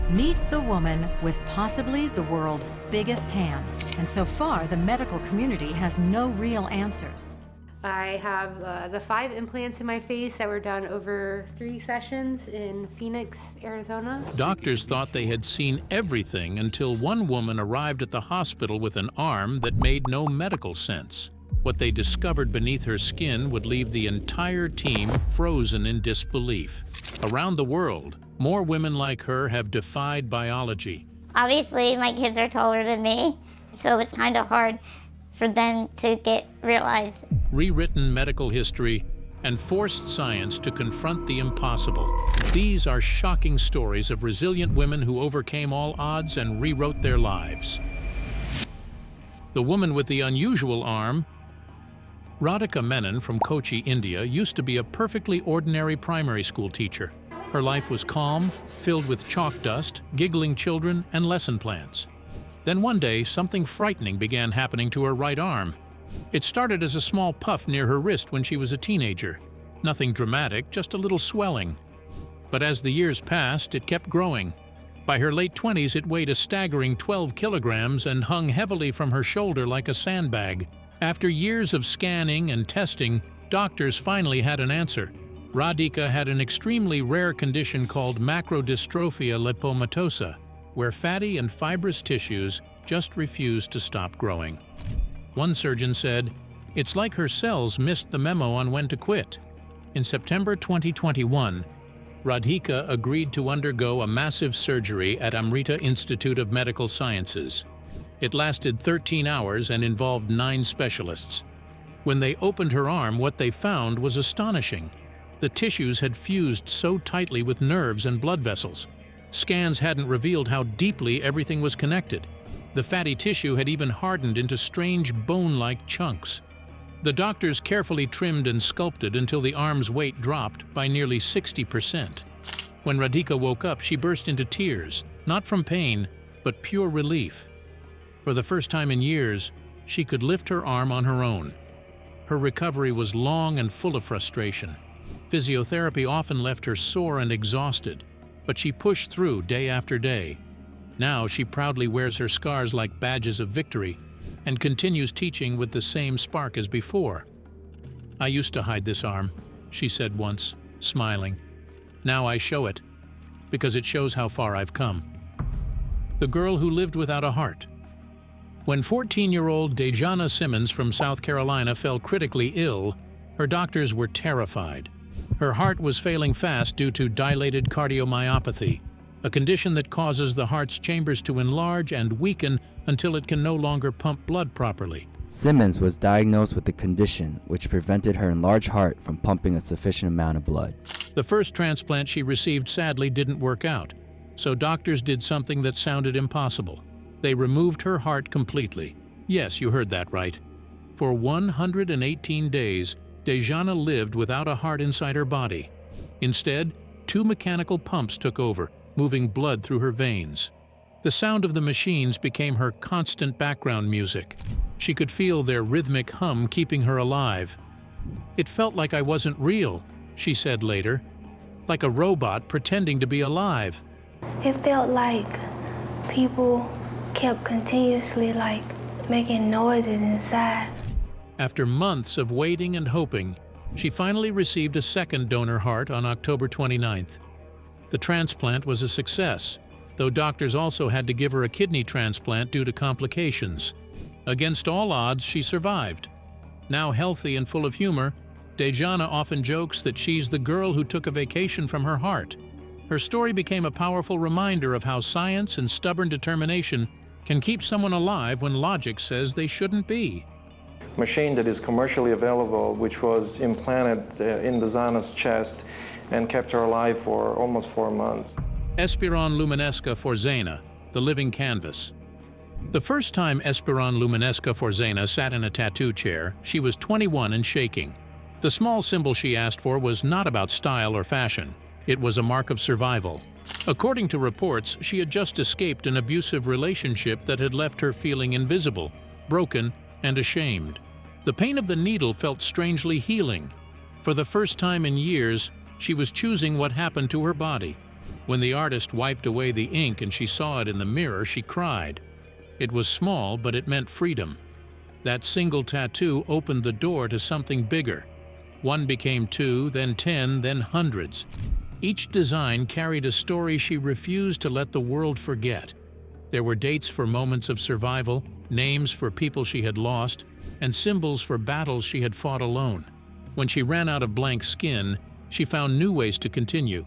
Meet the woman with possibly the world's biggest hands. And so far, the medical community has no real answers. I have the 5 implants in my face that were done over 3 sessions in Phoenix, Arizona. Doctors thought they had seen everything until one woman arrived at the hospital with an arm that made no medical sense. What they discovered beneath her skin would leave the entire team frozen in disbelief. Around the world, more women like her have defied biology. Obviously, my kids are taller than me, so it's kind of hard for them to realize. Rewritten medical history and forced science to confront the impossible. These are shocking stories of resilient women who overcame all odds and rewrote their lives. The woman with the unusual arm, Radhika Menon from Kochi, India, used to be a perfectly ordinary primary school teacher. Her life was calm, filled with chalk dust, giggling children, and lesson plans. Then one day, something frightening began happening to her right arm. It started as a small puff near her wrist when she was a teenager. Nothing dramatic, just a little swelling. But as the years passed, it kept growing. By her late 20s, it weighed a staggering 12 kilograms and hung heavily from her shoulder like a sandbag. After years of scanning and testing, doctors finally had an answer. Radhika had an extremely rare condition called macrodystrophia lipomatosa, where fatty and fibrous tissues just refused to stop growing. One surgeon said, "It's like her cells missed the memo on when to quit." In September 2021, Radhika agreed to undergo a massive surgery at Amrita Institute of Medical Sciences. It lasted 13 hours and involved 9 specialists. When they opened her arm, what they found was astonishing. The tissues had fused so tightly with nerves and blood vessels. Scans hadn't revealed how deeply everything was connected. The fatty tissue had even hardened into strange bone-like chunks. The doctors carefully trimmed and sculpted until the arm's weight dropped by nearly 60%. When Radhika woke up, she burst into tears, not from pain, but pure relief. For the first time in years, she could lift her arm on her own. Her recovery was long and full of frustration. Physiotherapy often left her sore and exhausted, but she pushed through day after day. Now she proudly wears her scars like badges of victory and continues teaching with the same spark as before. "I used to hide this arm," she said once, smiling. "Now I show it, because it shows how far I've come." The girl who lived without a heart. When 14-year-old Dejana Simmons from South Carolina fell critically ill, her doctors were terrified. Her heart was failing fast due to dilated cardiomyopathy, a condition that causes the heart's chambers to enlarge and weaken until it can no longer pump blood properly. Simmons was diagnosed with a condition which prevented her enlarged heart from pumping a sufficient amount of blood. The first transplant she received sadly didn't work out, so doctors did something that sounded impossible. They removed her heart completely. Yes, you heard that right. For 118 days, Dejana lived without a heart inside her body. Instead, 2 mechanical pumps took over, moving blood through her veins. The sound of the machines became her constant background music. She could feel their rhythmic hum keeping her alive. "It felt like I wasn't real," she said later, "like a robot pretending to be alive." It felt like people kept continuously making noises inside. After months of waiting and hoping, she finally received a second donor heart on October 29th. The transplant was a success, though doctors also had to give her a kidney transplant due to complications. Against all odds, she survived. Now healthy and full of humor, Dejana often jokes that she's the girl who took a vacation from her heart. Her story became a powerful reminder of how science and stubborn determination can keep someone alive when logic says they shouldn't be. Machine that is commercially available, which was implanted in Dejana's chest and kept her alive for almost 4 months. Espiron luminesca forzana, the living canvas. The first time Espiron luminesca forzana sat in a tattoo chair, she was 21 and shaking. The small symbol she asked for was not about style or fashion. It was a mark of survival. According to reports, she had just escaped an abusive relationship that had left her feeling invisible, broken, and ashamed. The pain of the needle felt strangely healing. For the first time in years, she was choosing what happened to her body. When the artist wiped away the ink and she saw it in the mirror, she cried. It was small, but it meant freedom. That single tattoo opened the door to something bigger. One became 2, then 10, then hundreds. Each design carried a story she refused to let the world forget. There were dates for moments of survival, names for people she had lost, and symbols for battles she had fought alone. When she ran out of blank skin, she found new ways to continue.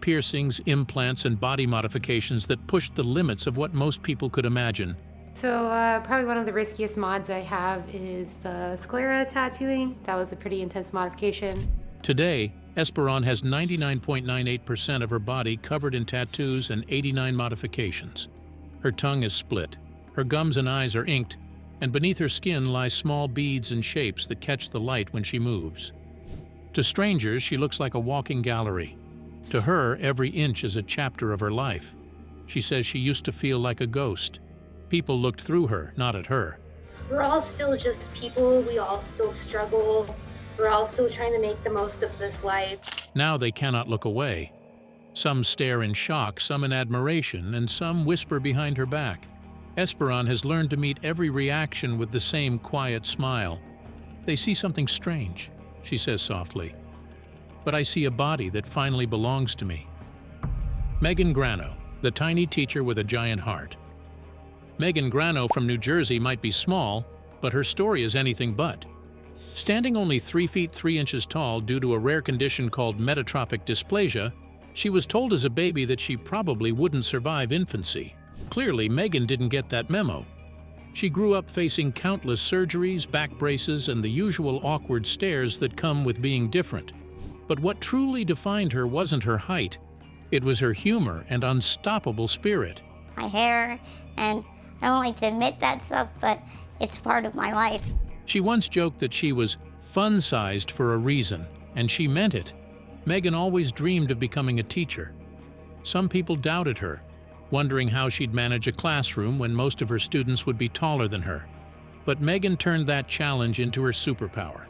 Piercings, implants, and body modifications that pushed the limits of what most people could imagine. So probably one of the riskiest mods I have is the sclera tattooing. That was a pretty intense modification. Today, Espiron has 99.98% of her body covered in tattoos and 89 modifications. Her tongue is split, her gums and eyes are inked, and beneath her skin lie small beads and shapes that catch the light when she moves. To strangers, she looks like a walking gallery. To her, every inch is a chapter of her life. She says she used to feel like a ghost. People looked through her, not at her. We're all still just people. We all still struggle. We're all still trying to make the most of this life. Now they cannot look away. Some stare in shock, some in admiration, and some whisper behind her back. Espiron has learned to meet every reaction with the same quiet smile. They see something strange, she says softly. But I see a body that finally belongs to me. Megan Grano, the tiny teacher with a giant heart. Megan Grano from New Jersey might be small, but her story is anything but. Standing only 3 feet 3 inches tall due to a rare condition called metatropic dysplasia, she was told as a baby that she probably wouldn't survive infancy. Clearly, Megan didn't get that memo. She grew up facing countless surgeries, back braces, and the usual awkward stares that come with being different. But what truly defined her wasn't her height. It was her humor and unstoppable spirit. My hair, and I don't like to admit that stuff, but it's part of my life. She once joked that she was fun-sized for a reason, and she meant it. Megan always dreamed of becoming a teacher. Some people doubted her, wondering how she'd manage a classroom when most of her students would be taller than her. But Megan turned that challenge into her superpower.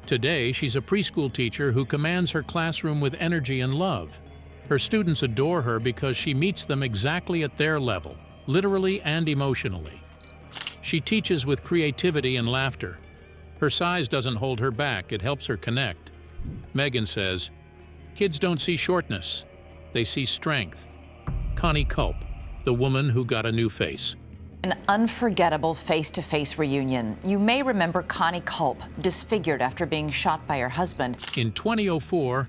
Today, she's a preschool teacher who commands her classroom with energy and love. Her students adore her because she meets them exactly at their level, literally and emotionally. She teaches with creativity and laughter. Her size doesn't hold her back, it helps her connect. Megan says, "Kids don't see shortness, they see strength." Connie Culp, the woman who got a new face. An unforgettable face-to-face reunion. You may remember Connie Culp, disfigured after being shot by her husband. In 2004,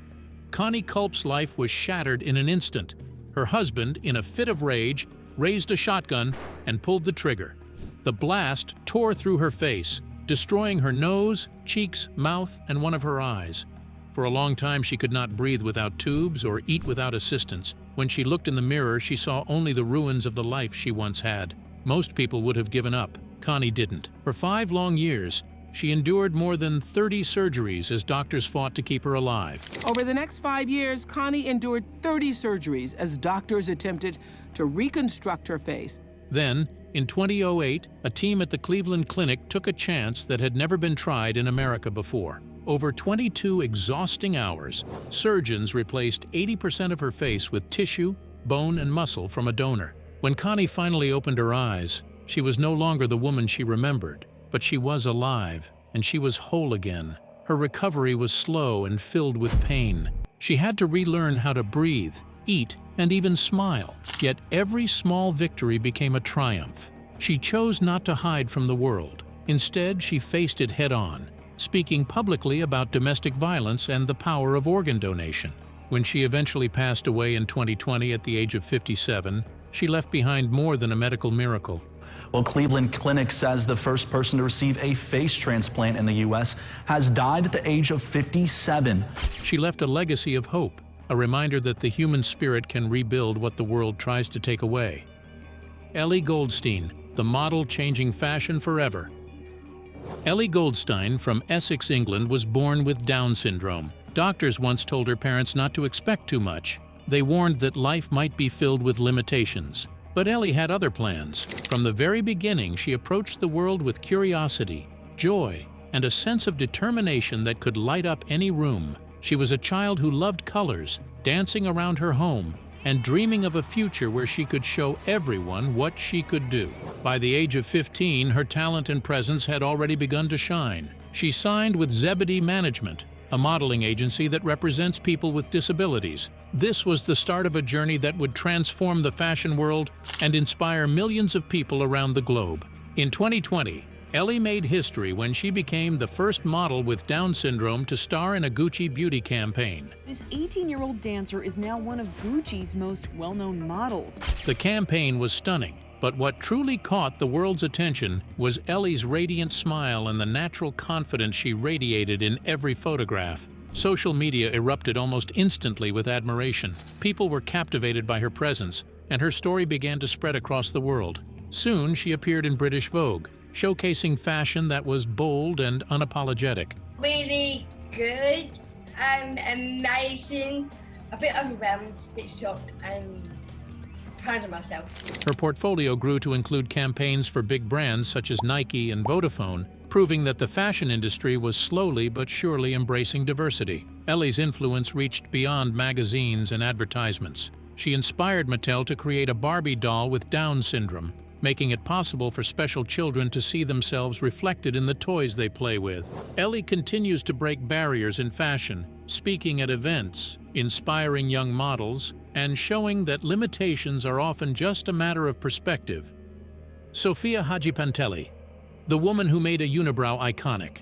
Connie Culp's life was shattered in an instant. Her husband, in a fit of rage, raised a shotgun and pulled the trigger. The blast tore through her face, destroying her nose, cheeks, mouth, and one of her eyes. For a long time, she could not breathe without tubes or eat without assistance. When she looked in the mirror, she saw only the ruins of the life she once had. Most people would have given up. Connie didn't. For 5 long years, she endured more than 30 surgeries as doctors fought to keep her alive. Over the next 5 years, Connie endured 30 surgeries as doctors attempted to reconstruct her face. Then, in 2008, a team at the Cleveland Clinic took a chance that had never been tried in America before. Over 22 exhausting hours, surgeons replaced 80% of her face with tissue, bone, and muscle from a donor. When Connie finally opened her eyes, she was no longer the woman she remembered, but she was alive, and she was whole again. Her recovery was slow and filled with pain. She had to relearn how to breathe, eat, and even smile. Yet every small victory became a triumph. She chose not to hide from the world. Instead, she faced it head-on, speaking publicly about domestic violence and the power of organ donation. When she eventually passed away in 2020 at the age of 57, she left behind more than a medical miracle. Well, Cleveland Clinic says the first person to receive a face transplant in the U.S. has died at the age of 57. She left a legacy of hope, a reminder that the human spirit can rebuild what the world tries to take away. Ellie Goldstein, the model changing fashion forever. Ellie Goldstein from Essex, England, was born with Down syndrome. Doctors once told her parents not to expect too much. They warned that life might be filled with limitations. But Ellie had other plans. From the very beginning, she approached the world with curiosity, joy, and a sense of determination that could light up any room. She was a child who loved colors, dancing around her home, and dreaming of a future where she could show everyone what she could do. By the age of 15, her talent and presence had already begun to shine. She signed with Zebedee Management, a modeling agency that represents people with disabilities. This was the start of a journey that would transform the fashion world and inspire millions of people around the globe. In 2020, Ellie made history when she became the first model with Down syndrome to star in a Gucci beauty campaign. This 18-year-old dancer is now one of Gucci's most well-known models. The campaign was stunning, but what truly caught the world's attention was Ellie's radiant smile and the natural confidence she radiated in every photograph. Social media erupted almost instantly with admiration. People were captivated by her presence, and her story began to spread across the world. Soon, she appeared in British Vogue, showcasing fashion that was bold and unapologetic. Really good, amazing, a bit overwhelmed, a bit shocked, and proud of myself. Her portfolio grew to include campaigns for big brands such as Nike and Vodafone, proving that the fashion industry was slowly but surely embracing diversity. Ellie's influence reached beyond magazines and advertisements. She inspired Mattel to create a Barbie doll with Down syndrome, making it possible for special children to see themselves reflected in the toys they play with. Ellie continues to break barriers in fashion, speaking at events, inspiring young models, and showing that limitations are often just a matter of perspective. Sophia Hajipantelli, the woman who made a unibrow iconic.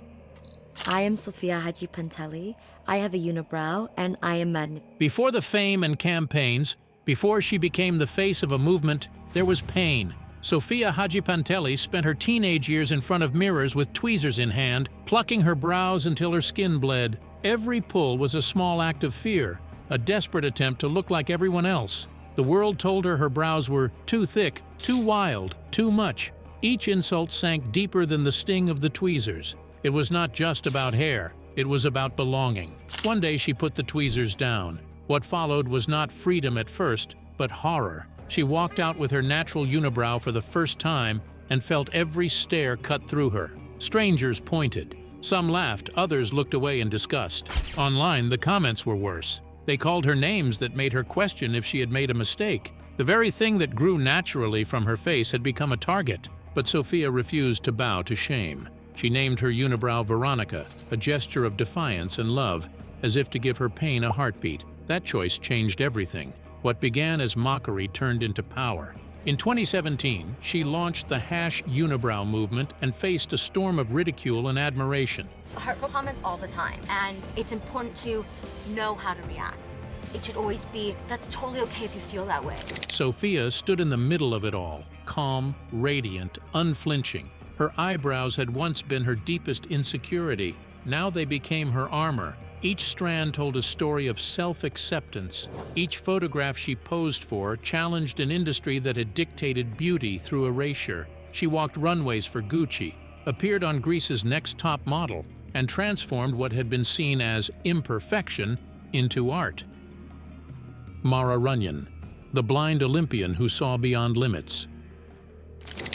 I am Sophia Hajipantelli. I have a unibrow, and I am magnificent. Before the fame and campaigns, before she became the face of a movement, there was pain. Sophia Hajipantelli spent her teenage years in front of mirrors with tweezers in hand, plucking her brows until her skin bled. Every pull was a small act of fear, a desperate attempt to look like everyone else. The world told her her brows were too thick, too wild, too much. Each insult sank deeper than the sting of the tweezers. It was not just about hair, it was about belonging. One day she put the tweezers down. What followed was not freedom at first, but horror. She walked out with her natural unibrow for the first time and felt every stare cut through her. Strangers pointed. Some laughed, others looked away in disgust. Online, the comments were worse. They called her names that made her question if she had made a mistake. The very thing that grew naturally from her face had become a target. But Sophia refused to bow to shame. She named her unibrow Veronica, a gesture of defiance and love, as if to give her pain a heartbeat. That choice changed everything. What began as mockery turned into power. In 2017, she launched the #unibrow movement and faced a storm of ridicule and admiration. Hurtful comments all the time, and it's important to know how to react. It should always be, that's totally okay if you feel that way. Sophia stood in the middle of it all, calm, radiant, unflinching. Her eyebrows had once been her deepest insecurity. Now they became her armor. Each strand told a story of self-acceptance. Each photograph she posed for challenged an industry that had dictated beauty through erasure. She walked runways for Gucci, appeared on Greece's Next Top Model, and transformed what had been seen as imperfection into art. Mara Runyan, the blind Olympian who saw beyond limits.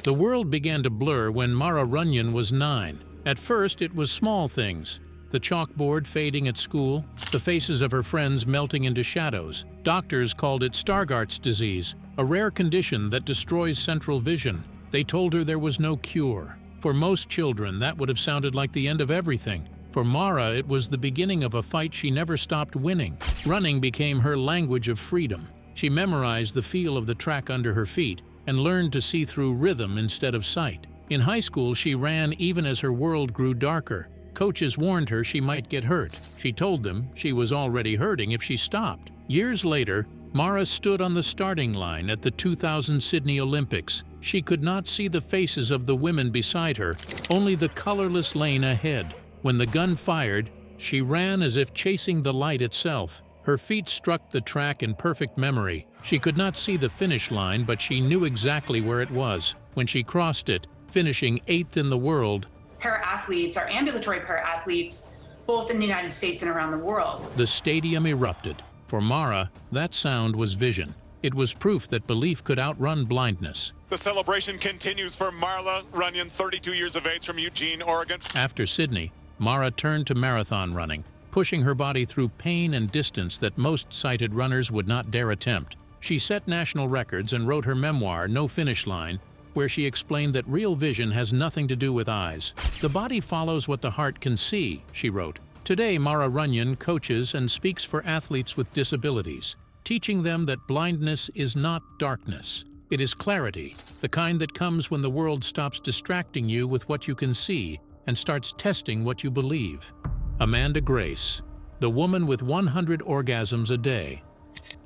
The world began to blur when Mara Runyan was 9. At first, it was small things. The chalkboard fading at school, the faces of her friends melting into shadows. Doctors called it Stargardt's disease, a rare condition that destroys central vision. They told her there was no cure. For most children, that would have sounded like the end of everything. For Mara, it was the beginning of a fight she never stopped winning. Running became her language of freedom. She memorized the feel of the track under her feet and learned to see through rhythm instead of sight. In high school, she ran even as her world grew darker. Coaches warned her she might get hurt. She told them she was already hurting if she stopped. Years later, Mara stood on the starting line at the 2000 Sydney Olympics. She could not see the faces of the women beside her, only the colorless lane ahead. When the gun fired, she ran as if chasing the light itself. Her feet struck the track in perfect memory. She could not see the finish line, but she knew exactly where it was. When she crossed it, finishing 8th in the world, para-athletes, our ambulatory para-athletes, both in the United States and around the world. The stadium erupted. For Mara, that sound was vision. It was proof that belief could outrun blindness. The celebration continues for Mara Runyan, 32 years of age, from Eugene, Oregon. After Sydney, Mara turned to marathon running, pushing her body through pain and distance that most sighted runners would not dare attempt. She set national records and wrote her memoir, No Finish Line, where she explained that real vision has nothing to do with eyes. The body follows what the heart can see, she wrote. Today, Mara Runyan coaches and speaks for athletes with disabilities, teaching them that blindness is not darkness. It is clarity, the kind that comes when the world stops distracting you with what you can see and starts testing what you believe. Amanda Grace, the woman with 100 orgasms a day.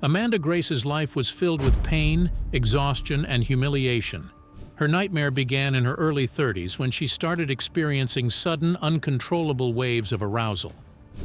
Amanda Grace's life was filled with pain, exhaustion, and humiliation. Her nightmare began in her early 30s when she started experiencing sudden, uncontrollable waves of arousal.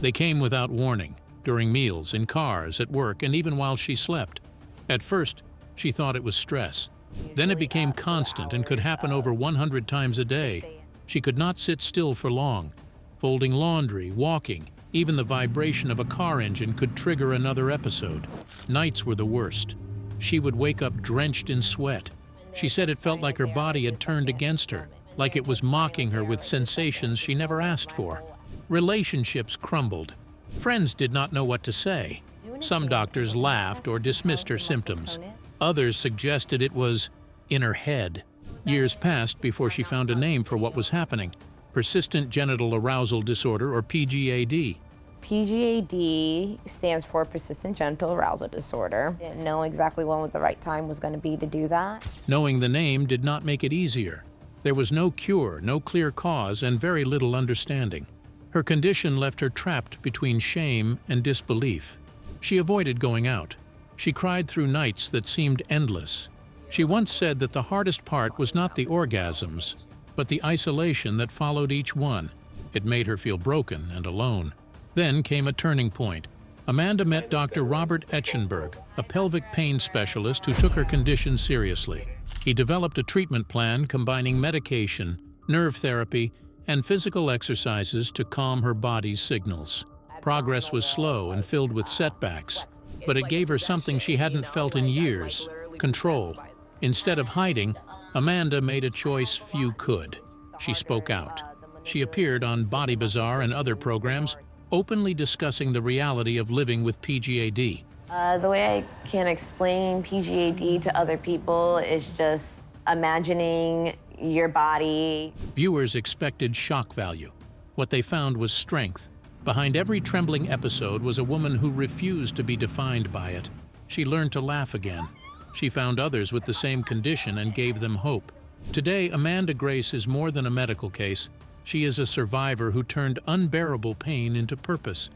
They came without warning, during meals, in cars, at work, and even while she slept. At first, she thought it was stress. Then it became constant and could happen over 100 times a day. She could not sit still for long. Folding laundry, walking, even the vibration of a car engine could trigger another episode. Nights were the worst. She would wake up drenched in sweat. She said it felt like her body had turned against her, like it was mocking her with sensations she never asked for. Relationships crumbled. Friends did not know what to say. Some doctors laughed or dismissed her symptoms. Others suggested it was in her head. Years passed before she found a name for what was happening: persistent genital arousal disorder, or PGAD. PGAD stands for persistent genital arousal disorder. Didn't know exactly when the right time was going to be to do that. Knowing the name did not make it easier. There was no cure, no clear cause, and very little understanding. Her condition left her trapped between shame and disbelief. She avoided going out. She cried through nights that seemed endless. She once said that the hardest part was not the orgasms, but the isolation that followed each one. It made her feel broken and alone. Then came a turning point. Amanda met Dr. Robert Etchenberg, a pelvic pain specialist who took her condition seriously. He developed a treatment plan combining medication, nerve therapy, and physical exercises to calm her body's signals. Progress was slow and filled with setbacks, but it gave her something she hadn't felt in years: control. Instead of hiding, Amanda made a choice few could. She spoke out. She appeared on Body Bazaar and other programs, openly discussing the reality of living with PGAD. The way I can explain PGAD to other people is just imagining your body. Viewers expected shock value. What they found was strength. Behind every trembling episode was a woman who refused to be defined by it. She learned to laugh again. She found others with the same condition and gave them hope. Today, Amanda Grace is more than a medical case. She is a survivor who turned unbearable pain into purpose.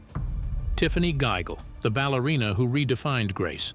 Tiffany Geigle, the ballerina who redefined Grace.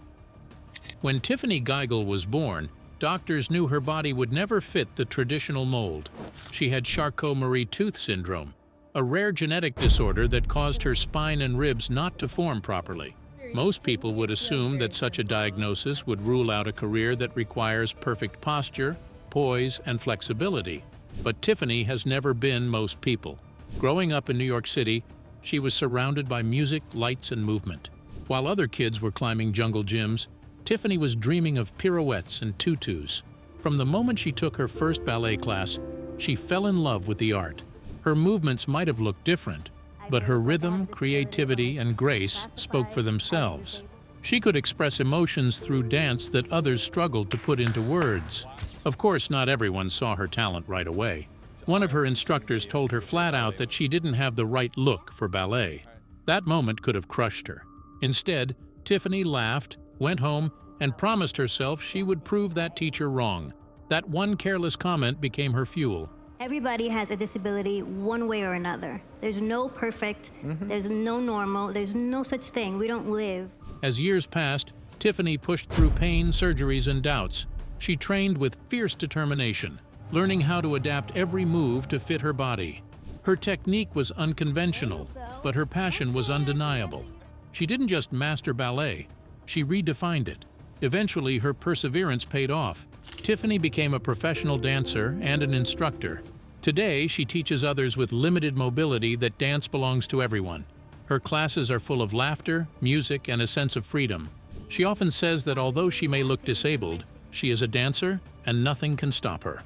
When Tiffany Geigle was born, doctors knew her body would never fit the traditional mold. She had Charcot-Marie-Tooth syndrome, a rare genetic disorder that caused her spine and ribs not to form properly. Most people would assume that such a diagnosis would rule out a career that requires perfect posture, poise, and flexibility. But Tiffany has never been most people. Growing up in New York City, she was surrounded by music, lights, and movement. While other kids were climbing jungle gyms, Tiffany was dreaming of pirouettes and tutus. From the moment she took her first ballet class, she fell in love with the art. Her movements might have looked different, but her rhythm, creativity, and grace spoke for themselves. She could express emotions through dance that others struggled to put into words. Of course, not everyone saw her talent right away. One of her instructors told her flat out that she didn't have the right look for ballet. That moment could have crushed her. Instead, Tiffany laughed, went home, and promised herself she would prove that teacher wrong. That one careless comment became her fuel. Everybody has a disability one way or another. There's no perfect, there's no normal, there's no such thing. We don't live. As years passed, Tiffany pushed through pain, surgeries, and doubts. She trained with fierce determination, learning how to adapt every move to fit her body. Her technique was unconventional, but her passion was undeniable. She didn't just master ballet, she redefined it. Eventually, her perseverance paid off. Tiffany became a professional dancer and an instructor. Today, she teaches others with limited mobility that dance belongs to everyone. Her classes are full of laughter, music, and a sense of freedom. She often says that although she may look disabled, she is a dancer and nothing can stop her.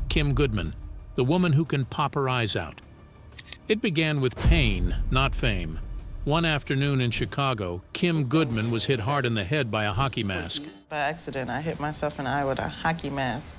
Kim Goodman, the woman who can pop her eyes out. It began with pain, not fame. One afternoon in Chicago, Kim Goodman was hit hard in the head by a hockey mask. By accident, I hit myself in the eye with a hockey mask,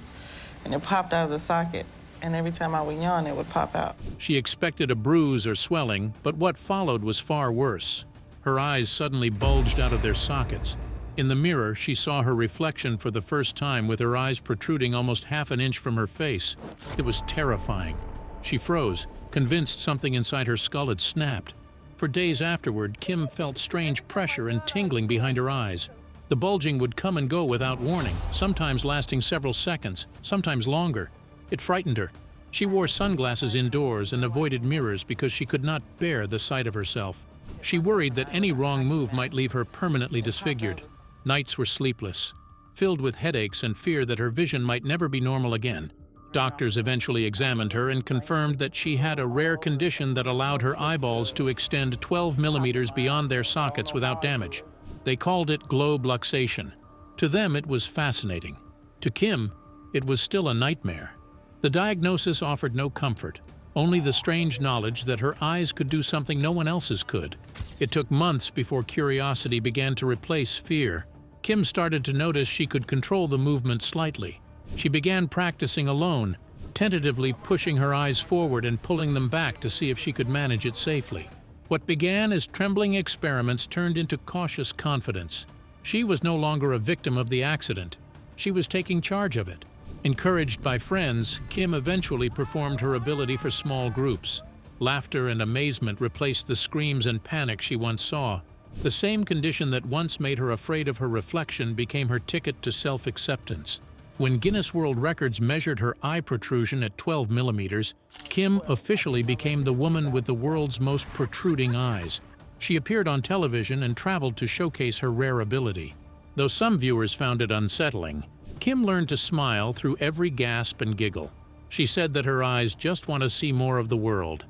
and it popped out of the socket. And every time I would yawn, it would pop out. She expected a bruise or swelling, but what followed was far worse. Her eyes suddenly bulged out of their sockets. In the mirror, she saw her reflection for the first time with her eyes protruding almost half an inch from her face. It was terrifying. She froze, convinced something inside her skull had snapped. For days afterward, Kim felt strange pressure and tingling behind her eyes. The bulging would come and go without warning, sometimes lasting several seconds, sometimes longer. It frightened her. She wore sunglasses indoors and avoided mirrors because she could not bear the sight of herself. She worried that any wrong move might leave her permanently disfigured. Nights were sleepless, filled with headaches and fear that her vision might never be normal again. Doctors eventually examined her and confirmed that she had a rare condition that allowed her eyeballs to extend 12 millimeters beyond their sockets without damage. They called it globe luxation. To them, it was fascinating. To Kim, it was still a nightmare. The diagnosis offered no comfort, only the strange knowledge that her eyes could do something no one else's could. It took months before curiosity began to replace fear. Kim started to notice she could control the movement slightly. She began practicing alone, tentatively pushing her eyes forward and pulling them back to see if she could manage it safely. What began as trembling experiments turned into cautious confidence. She was no longer a victim of the accident. She was taking charge of it. Encouraged by friends, Kim eventually performed her ability for small groups. Laughter and amazement replaced the screams and panic she once saw. The same condition that once made her afraid of her reflection became her ticket to self-acceptance. When Guinness World Records measured her eye protrusion at 12 millimeters, Kim officially became the woman with the world's most protruding eyes. She appeared on television and traveled to showcase her rare ability. Though some viewers found it unsettling, Kim learned to smile through every gasp and giggle. She said that her eyes just want to see more of the world.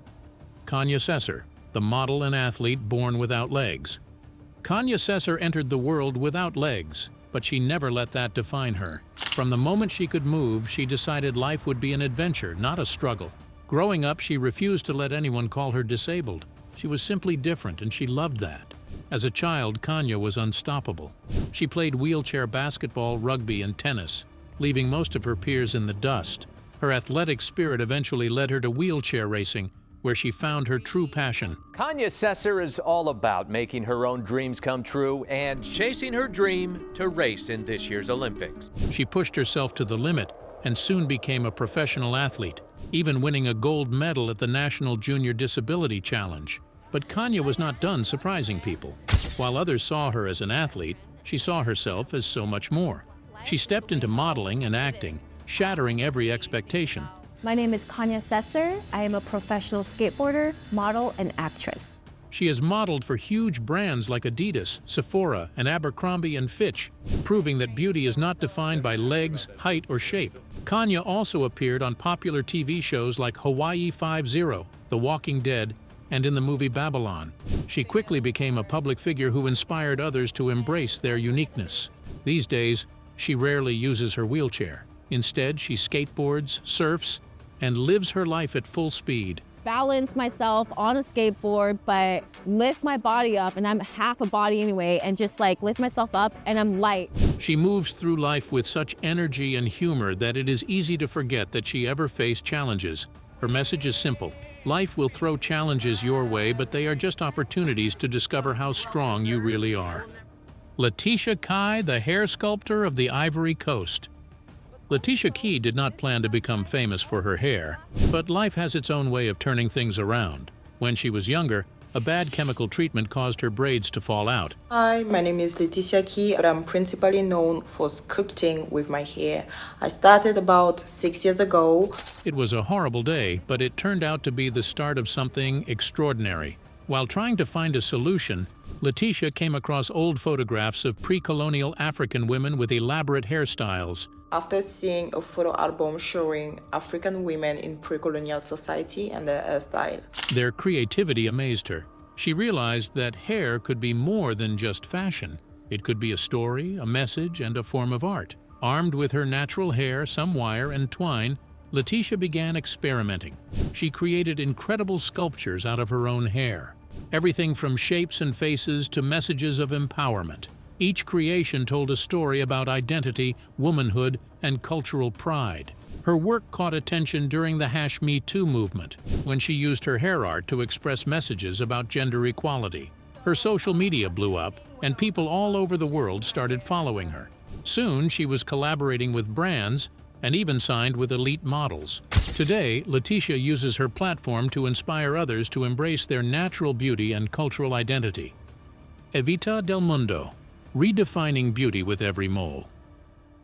Kanya Sesser, the model and athlete born without legs. Kanya Sesser entered the world without legs, but she never let that define her. From the moment she could move, she decided life would be an adventure, not a struggle. Growing up, she refused to let anyone call her disabled. She was simply different, and she loved that. As a child, Kanya was unstoppable. She played wheelchair basketball, rugby, and tennis, leaving most of her peers in the dust. Her athletic spirit eventually led her to wheelchair racing, where she found her true passion. Kanya Sesser is all about making her own dreams come true and chasing her dream to race in this year's Olympics. She pushed herself to the limit and soon became a professional athlete, even winning a gold medal at the National Junior Disability Challenge. But Kanya was not done surprising people. While others saw her as an athlete, she saw herself as so much more. She stepped into modeling and acting, shattering every expectation. My name is Kanya Sesser. I am a professional skateboarder, model, and actress. She has modeled for huge brands like Adidas, Sephora, and Abercrombie & Fitch, proving that beauty is not defined by legs, height, or shape. Kanya also appeared on popular TV shows like Hawaii 5-0, The Walking Dead, and in the movie Babylon. She quickly became a public figure who inspired others to embrace their uniqueness. These days, she rarely uses her wheelchair. Instead, she skateboards, surfs, and lives her life at full speed. Balance myself on a skateboard, but lift my body up, and I'm half a body anyway, and just like lift myself up, and I'm light. She moves through life with such energy and humor that it is easy to forget that she ever faced challenges. Her message is simple. Life will throw challenges your way, but they are just opportunities to discover how strong you really are. Leticia Ki, the hair sculptor of the Ivory Coast. Leticia Ki did not plan to become famous for her hair, but life has its own way of turning things around. When she was younger, a bad chemical treatment caused her braids to fall out. Hi, my name is Leticia Ki, and I'm principally known for sculpting with my hair. I started about 6 years ago. It was a horrible day, but it turned out to be the start of something extraordinary. While trying to find a solution, Leticia came across old photographs of pre-colonial African women with elaborate hairstyles. After seeing a photo album showing African women in pre-colonial society and their hairstyle, their creativity amazed her. She realized that hair could be more than just fashion. It could be a story, a message, and a form of art. Armed with her natural hair, some wire, and twine, Leticia began experimenting. She created incredible sculptures out of her own hair. Everything from shapes and faces to messages of empowerment. Each creation told a story about identity, womanhood, and cultural pride. Her work caught attention during the #MeToo movement, when she used her hair art to express messages about gender equality. Her social media blew up, and people all over the world started following her. Soon, she was collaborating with brands and even signed with elite models. Today, Leticia uses her platform to inspire others to embrace their natural beauty and cultural identity. Evita Delmundo, redefining beauty with every mole.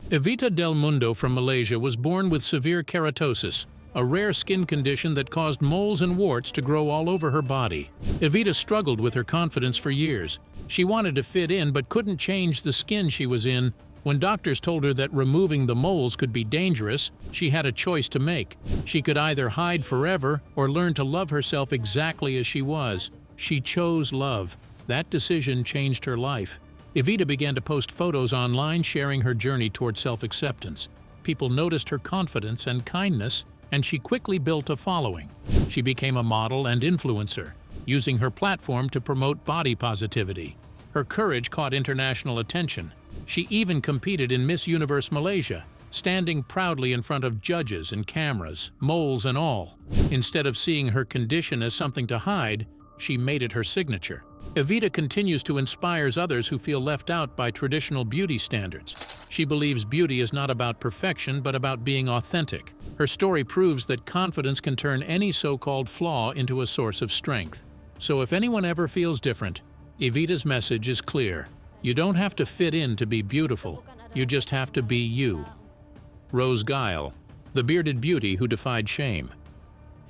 Evita Delmundo from Malaysia was born with severe keratosis, a rare skin condition that caused moles and warts to grow all over her body. Evita struggled with her confidence for years. She wanted to fit in but couldn't change the skin she was in. When doctors told her that removing the moles could be dangerous, she had a choice to make. She could either hide forever or learn to love herself exactly as she was. She chose love. That decision changed her life. Evita began to post photos online sharing her journey toward self-acceptance. People noticed her confidence and kindness, and she quickly built a following. She became a model and influencer, using her platform to promote body positivity. Her courage caught international attention. She even competed in Miss Universe Malaysia, standing proudly in front of judges and cameras, moles and all. Instead of seeing her condition as something to hide, she made it her signature. Evita continues to inspire others who feel left out by traditional beauty standards. She believes beauty is not about perfection, but about being authentic. Her story proves that confidence can turn any so-called flaw into a source of strength. So if anyone ever feels different, Evita's message is clear. You don't have to fit in to be beautiful. You just have to be you. Rose Geil, the bearded beauty who defied shame.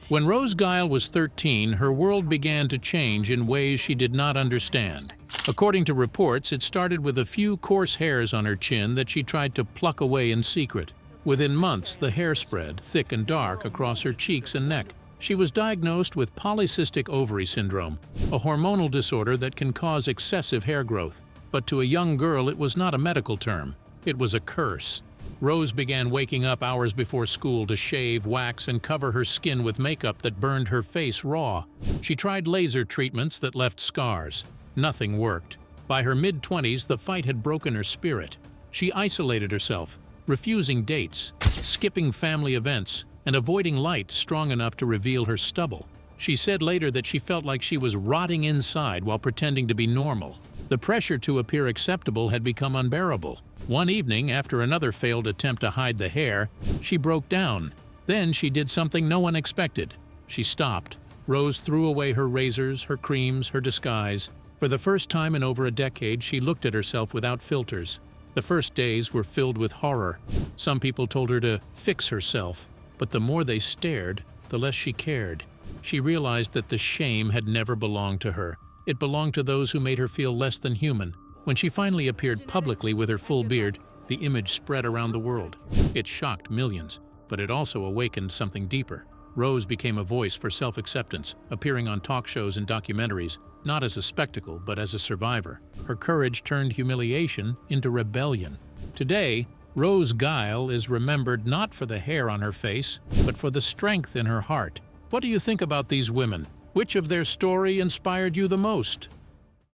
When Rose Geil was 13, her world began to change in ways she did not understand. According to reports, it started with a few coarse hairs on her chin that she tried to pluck away in secret. Within months, the hair spread, thick and dark, across her cheeks and neck. She was diagnosed with polycystic ovary syndrome, a hormonal disorder that can cause excessive hair growth. But to a young girl, it was not a medical term. It was a curse. Rose began waking up hours before school to shave, wax, and cover her skin with makeup that burned her face raw. She tried laser treatments that left scars. Nothing worked. By her mid-20s, the fight had broken her spirit. She isolated herself, refusing dates, skipping family events, and avoiding light strong enough to reveal her stubble. She said later that she felt like she was rotting inside while pretending to be normal. The pressure to appear acceptable had become unbearable. One evening, after another failed attempt to hide the hair, she broke down. Then she did something no one expected. She stopped. Rose threw away her razors, her creams, her disguise. For the first time in over a decade, she looked at herself without filters. The first days were filled with horror. Some people told her to fix herself, but the more they stared, the less she cared. She realized that the shame had never belonged to her. It belonged to those who made her feel less than human. When she finally appeared publicly with her full beard, the image spread around the world. It shocked millions, but it also awakened something deeper. Rose became a voice for self-acceptance, appearing on talk shows and documentaries, not as a spectacle, but as a survivor. Her courage turned humiliation into rebellion. Today, Rose Geil is remembered not for the hair on her face, but for the strength in her heart. What do you think about these women? Which of their story inspired you the most?